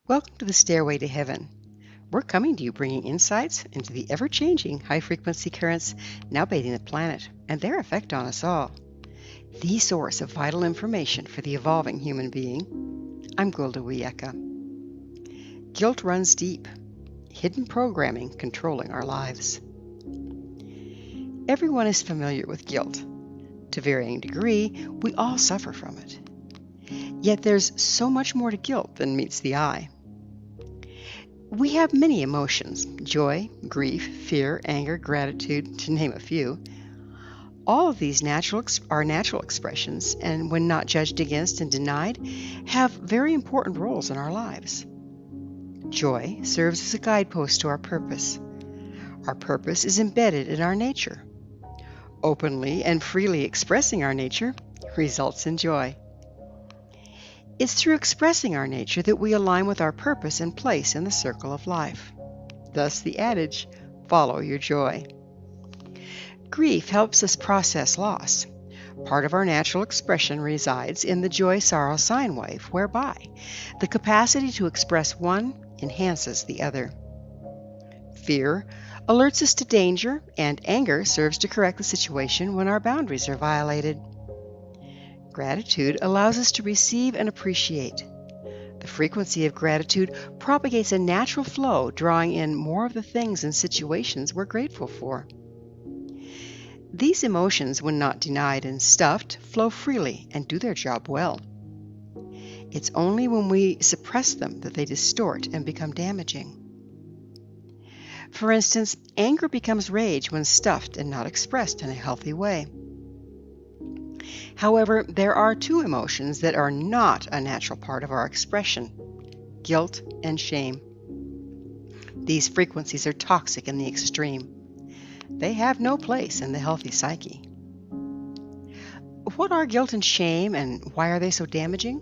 Welcome to the Stairway to Heaven. We're coming to you bringing insights into the ever-changing high-frequency currents now bathing the planet and their effect on us all. The source of vital information for the evolving human being. I'm Gulda Wiyaka. Guilt runs deep. Hidden programming controlling our lives. Everyone is familiar with guilt. To varying degree, we all suffer from it. Yet there's so much more to guilt than meets the eye. We have many emotions: joy, grief, fear, anger, gratitude, to name a few. All of these are natural expressions, and when not judged against and denied, have very important roles in our lives. Joy serves as a guidepost to our purpose. Our purpose is embedded in our nature. Openly and freely expressing our nature results in joy. It's through expressing our nature that we align with our purpose and place in the circle of life. Thus the adage, follow your joy. Grief helps us process loss. Part of our natural expression resides in the joy-sorrow sine wave, whereby the capacity to express one enhances the other. Fear alerts us to danger, and anger serves to correct the situation when our boundaries are violated. Gratitude allows us to receive and appreciate. The frequency of gratitude propagates a natural flow, drawing in more of the things and situations we're grateful for. These emotions, when not denied and stuffed, flow freely and do their job well. It's only when we suppress them that they distort and become damaging. For instance, anger becomes rage when stuffed and not expressed in a healthy way. However, there are two emotions that are not a natural part of our expression: guilt and shame. These frequencies are toxic in the extreme. They have no place in the healthy psyche. What are guilt and shame, and why are they so damaging?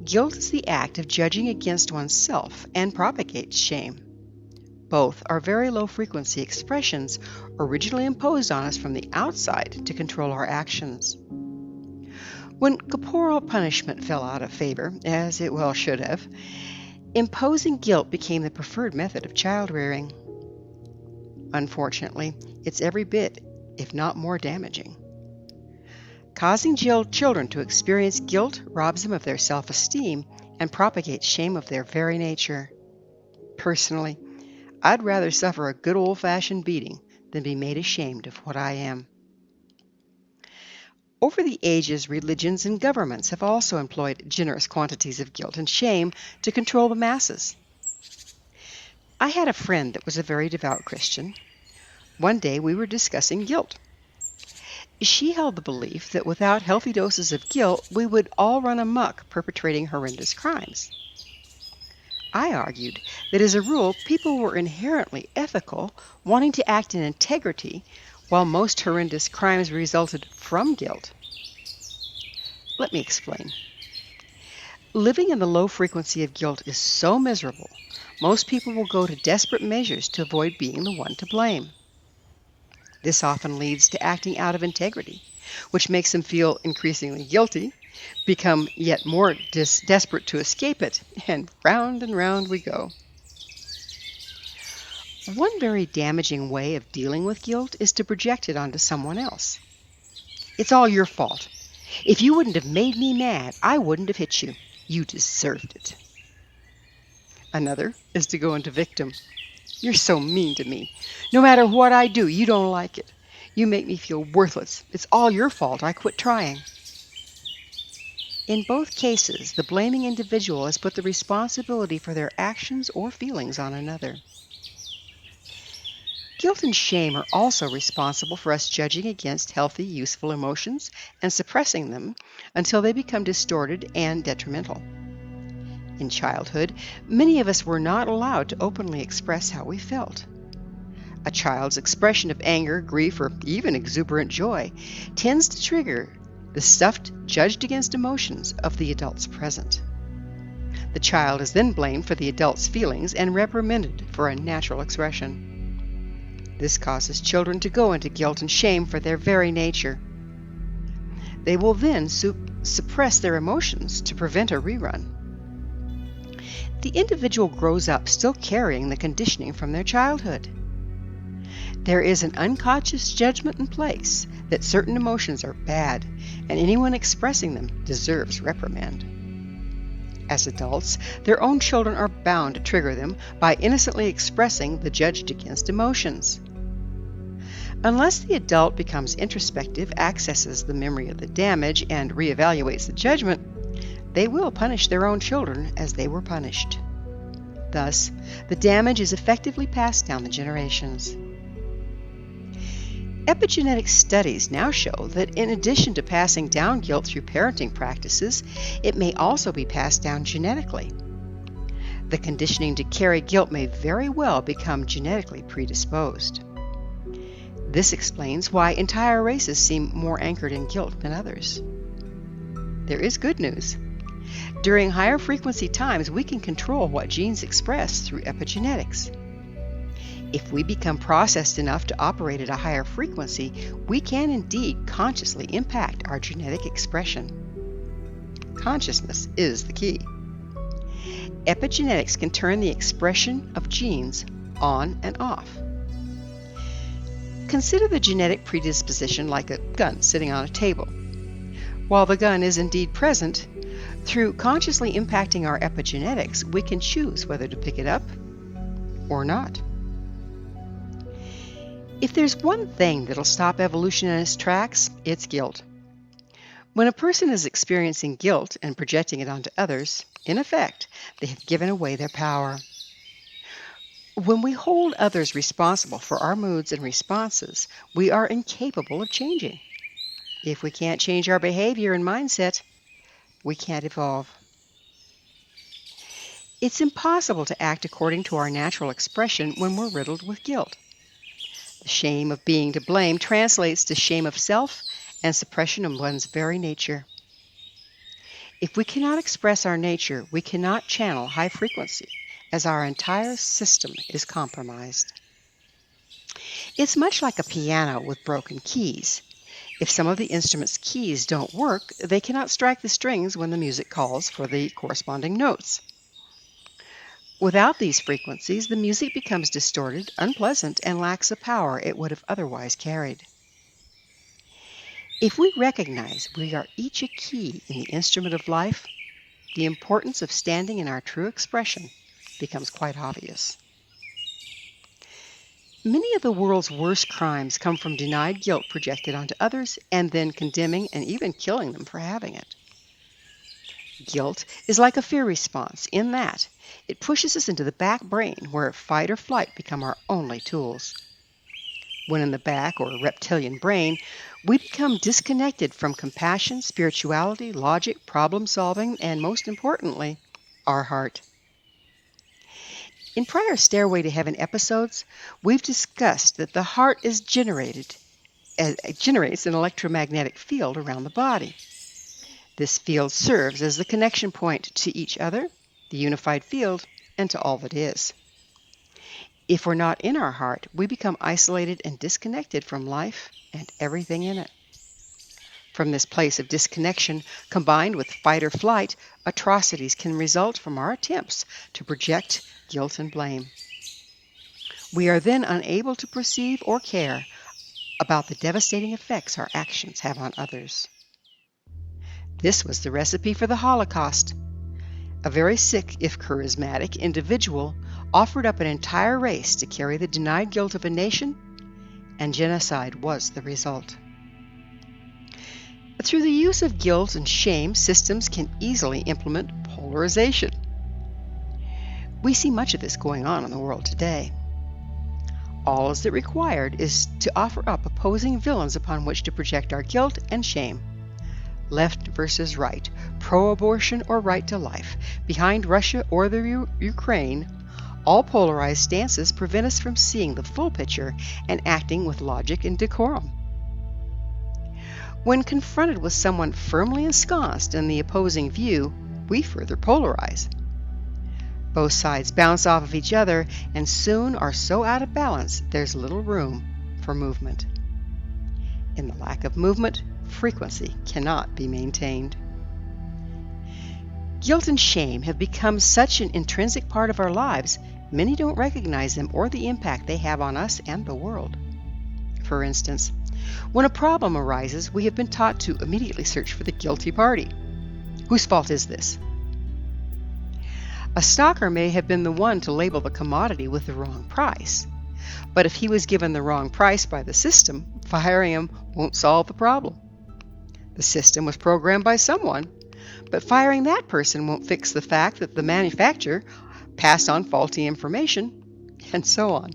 Guilt is the act of judging against oneself and propagates shame. Both are very low-frequency expressions originally imposed on us from the outside to control our actions. When corporal punishment fell out of favor, as it well should have, imposing guilt became the preferred method of child-rearing. Unfortunately, it's every bit, if not more, damaging. Causing children to experience guilt robs them of their self-esteem and propagates shame of their very nature. Personally, I'd rather suffer a good old-fashioned beating than be made ashamed of what I am. Over the ages, religions and governments have also employed generous quantities of guilt and shame to control the masses. I had a friend that was a very devout Christian. One day we were discussing guilt. She held the belief that without healthy doses of guilt, we would all run amok perpetrating horrendous crimes. I argued that as a rule, people were inherently ethical, wanting to act in integrity, while most horrendous crimes resulted from guilt. Let me explain. Living in the low frequency of guilt is so miserable, most people will go to desperate measures to avoid being the one to blame. This often leads to acting out of integrity, which makes them feel increasingly guilty, become yet more desperate to escape it, and round we go. One very damaging way of dealing with guilt is to project it onto someone else. It's all your fault. If you wouldn't have made me mad, I wouldn't have hit you. You deserved it. Another is to go into victim. You're so mean to me. No matter what I do, you don't like it. You make me feel worthless. It's all your fault. I quit trying. In both cases, the blaming individual has put the responsibility for their actions or feelings on another. Guilt and shame are also responsible for us judging against healthy, useful emotions and suppressing them until they become distorted and detrimental. In childhood, many of us were not allowed to openly express how we felt. A child's expression of anger, grief, or even exuberant joy tends to trigger the stuffed, judged against emotions of the adults present. The child is then blamed for the adult's feelings and reprimanded for unnatural expression. This causes children to go into guilt and shame for their very nature. They will then suppress their emotions to prevent a rerun. the individual grows up still carrying the conditioning from their childhood. There is an unconscious judgment in place that certain emotions are bad, and anyone expressing them deserves reprimand. As adults, their own children are bound to trigger them by innocently expressing the judged against emotions. Unless the adult becomes introspective, accesses the memory of the damage, and reevaluates the judgment, they will punish their own children as they were punished. Thus, the damage is effectively passed down the generations. Epigenetic studies now show that in addition to passing down guilt through parenting practices, it may also be passed down genetically. The conditioning to carry guilt may very well become genetically predisposed. This explains why entire races seem more anchored in guilt than others. There is good news. During higher frequency times, we can control what genes express through epigenetics. If we become processed enough to operate at a higher frequency, we can indeed consciously impact our genetic expression. Consciousness is the key. Epigenetics can turn the expression of genes on and off. Consider the genetic predisposition like a gun sitting on a table. While the gun is indeed present, through consciously impacting our epigenetics, we can choose whether to pick it up or not. If there's one thing that'll stop evolution in its tracks, it's guilt. When a person is experiencing guilt and projecting it onto others, in effect, they have given away their power. When we hold others responsible for our moods and responses, we are incapable of changing. If we can't change our behavior and mindset, we can't evolve. It's impossible to act according to our natural expression when we're riddled with guilt. The shame of being to blame translates to shame of self and suppression of one's very nature. If we cannot express our nature, we cannot channel high frequency, as our entire system is compromised. It's much like a piano with broken keys. If some of the instrument's keys don't work, they cannot strike the strings when the music calls for the corresponding notes. Without these frequencies, the music becomes distorted, unpleasant, and lacks the power it would have otherwise carried. If we recognize we are each a key in the instrument of life, the importance of standing in our true expression becomes quite obvious. Many of the world's worst crimes come from denied guilt projected onto others and then condemning and even killing them for having it. Guilt is like a fear response in that it pushes us into the back brain where fight or flight become our only tools. When in the back or reptilian brain, we become disconnected from compassion, spirituality, logic, problem solving, and most importantly, our heart. In prior Stairway to Heaven episodes, we've discussed that the heart generates an electromagnetic field around the body. This field serves as the connection point to each other, the unified field, and to all that is. If we're not in our heart, we become isolated and disconnected from life and everything in it. From this place of disconnection, combined with fight or flight, atrocities can result from our attempts to project guilt and blame. We are then unable to perceive or care about the devastating effects our actions have on others. This was the recipe for the Holocaust. A very sick, if charismatic, individual offered up an entire race to carry the denied guilt of a nation, and genocide was the result. Through the use of guilt and shame, systems can easily implement polarization. We see much of this going on in the world today. All is required is to offer up opposing villains upon which to project our guilt and shame. Left versus right, pro-abortion or right to life, behind Russia or the Ukraine, all polarized stances prevent us from seeing the full picture and acting with logic and decorum. When confronted with someone firmly ensconced in the opposing view, we further polarize. Both sides bounce off of each other and soon are so out of balance there's little room for movement. In the lack of movement, frequency cannot be maintained. Guilt and shame have become such an intrinsic part of our lives, many don't recognize them or the impact they have on us and the world. For instance, when a problem arises, we have been taught to immediately search for the guilty party. Whose fault is this? A stalker may have been the one to label the commodity with the wrong price. But if he was given the wrong price by the system, firing him won't solve the problem. The system was programmed by someone, but firing that person won't fix the fact that the manufacturer passed on faulty information, and so on.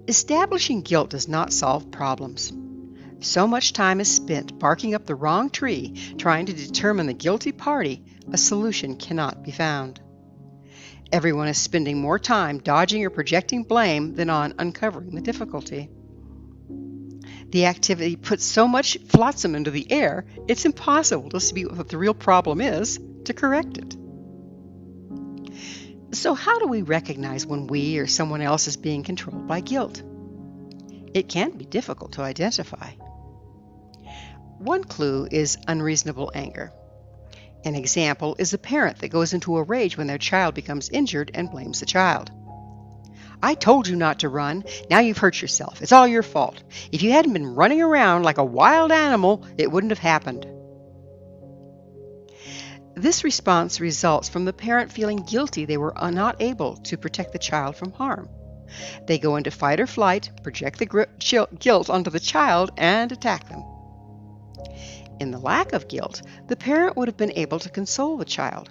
Establishing guilt does not solve problems. So much time is spent barking up the wrong tree trying to determine the guilty party, a solution cannot be found. Everyone is spending more time dodging or projecting blame than on uncovering the difficulty. The activity puts so much flotsam into the air, it's impossible to see what the real problem is to correct it. So how do we recognize when we or someone else is being controlled by guilt? It can be difficult to identify. One clue is unreasonable anger. An example is a parent that goes into a rage when their child becomes injured and blames the child. I told you not to run. Now you've hurt yourself. It's all your fault. If you hadn't been running around like a wild animal, it wouldn't have happened. This response results from the parent feeling guilty they were not able to protect the child from harm. They go into fight or flight, project the guilt onto the child, and attack them. In the lack of guilt, the parent would have been able to console the child.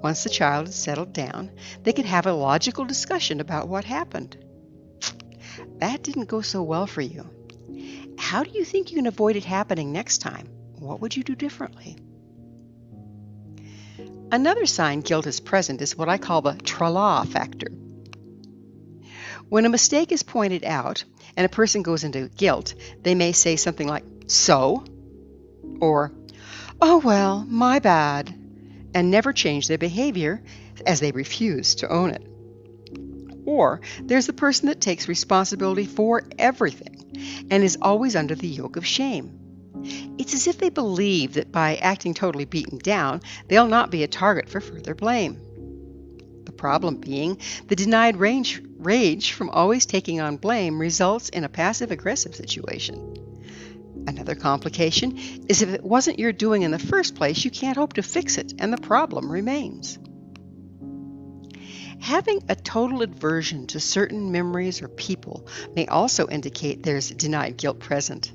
Once the child had settled down, they could have a logical discussion about what happened. That didn't go so well for you. How do you think you can avoid it happening next time? What would you do differently? Another sign guilt is present is what I call the tra-la factor. When a mistake is pointed out and a person goes into guilt, they may say something like, "So?" or, "Oh well, my bad," and never change their behavior as they refuse to own it. Or there's the person that takes responsibility for everything and is always under the yoke of shame. It's as if they believe that by acting totally beaten down, they'll not be a target for further blame. The problem being, the denied rage from always taking on blame results in a passive-aggressive situation. Another complication is if it wasn't your doing in the first place, you can't hope to fix it, and the problem remains. Having a total aversion to certain memories or people may also indicate there's denied guilt present.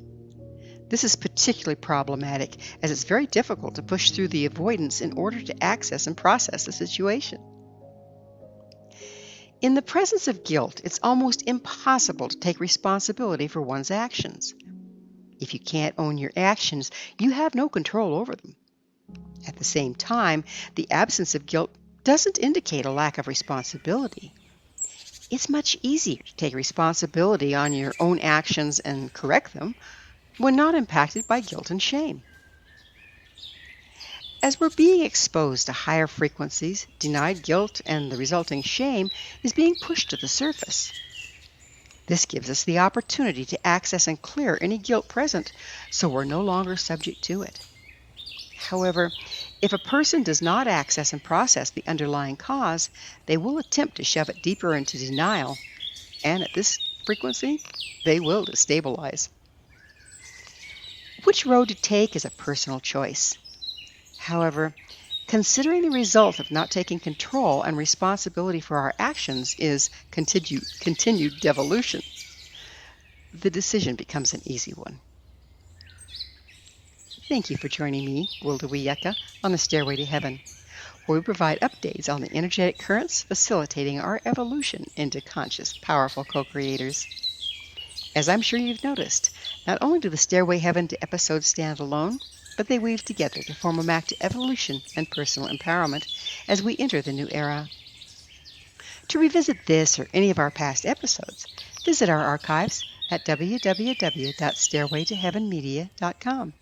This is particularly problematic as it's very difficult to push through the avoidance in order to access and process the situation. In the presence of guilt, it's almost impossible to take responsibility for one's actions. If you can't own your actions, you have no control over them. At the same time, the absence of guilt doesn't indicate a lack of responsibility. It's much easier to take responsibility on your own actions and correct them when not impacted by guilt and shame. As we're being exposed to higher frequencies, denied guilt and the resulting shame is being pushed to the surface. This gives us the opportunity to access and clear any guilt present, so we're no longer subject to it. However, if a person does not access and process the underlying cause, they will attempt to shove it deeper into denial, and at this frequency, they will destabilize. Which road to take is a personal choice. However, considering the result of not taking control and responsibility for our actions is continued devolution, the decision becomes an easy one. Thank you for joining me, Wilda Wiyeka, on the Stairway to Heaven, where we provide updates on the energetic currents facilitating our evolution into conscious, powerful co-creators. As I'm sure you've noticed, not only do the Stairway Heaven to episodes stand alone, but they weave together to form a map to evolution and personal empowerment as we enter the new era. To revisit this or any of our past episodes, visit our archives at www.stairwaytoheavenmedia.com.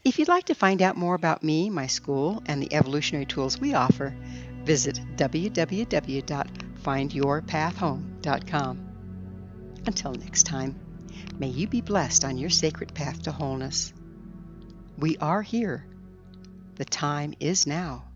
If you'd like to find out more about me, my school, and the evolutionary tools we offer, visit www.findyourpathhome.com. Until next time, may you be blessed on your sacred path to wholeness. We are here. The time is now.